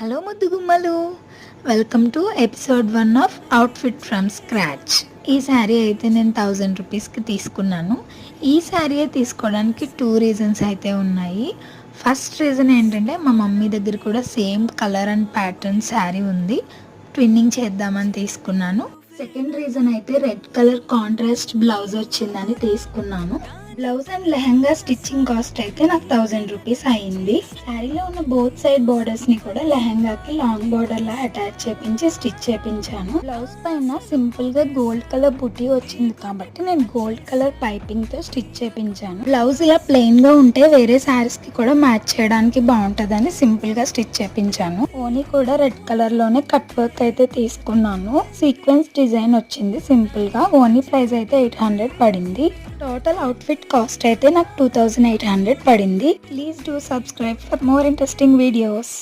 Hello ముద్దుగుమ్మలు, welcome to episode 1 of outfit from scratch. ఈ శారీ అయితే నేను 1000 రూపీస్కి తీసుకున్నాను. ఈ శారీ తీసుకోవడానికి 2 రీజన్స్ అయితే ఉన్నాయి. ఫస్ట్ రీజన్ ఏంటంటే మా మమ్మీ దగ్గర కూడా same colour and pattern sari ఉంది, ట్విన్నింగ్ చేద్దామని తీసుకున్నాను. సెకండ్ రీజన్ అయితే రెడ్ కలర్ కాంట్రాస్ట్ బ్లౌజ్ వచ్చిందని తీసుకున్నాను. Blouse and lehenga stitching cost అయితే నాకు 1000 రూపీస్ అయింది. శారీలో ఉన్న బోత్ సైడ్ బోర్డర్స్ ని కూడా లెహంగాకి లాంగ్ బోర్డర్ లా అటాచ్ చేపించి స్టిచ్ చేపించాను. బ్లౌజ్ పైన సింపుల్ గా గోల్డ్ కలర్ బుటీ వచ్చింది కాబట్టి నేను గోల్డ్ కలర్ పైపింగ్ తో స్టిచ్ చేపించాను. బ్లౌజ్ ఇలా ప్లెయిన్ గా ఉంటే వేరే శారీస్ కి కూడా మ్యాచ్ చేయడానికి బాగుంటదని సింపుల్ గా స్టిచ్ చేపించాను. ఓనీ కూడా రెడ్ కలర్ లోనే కట్ వర్క్ అయితే తీసుకున్నాను. సీక్వెన్స్ డిజైన్ వచ్చింది సింపుల్ గా. ఓనీ ప్రైస్ అయితే 800 పడింది. టోటల్ అవుట్ఫిట్ కాస్ట్ అయితే నాకు 2800 పడింది. Please do subscribe for more interesting videos.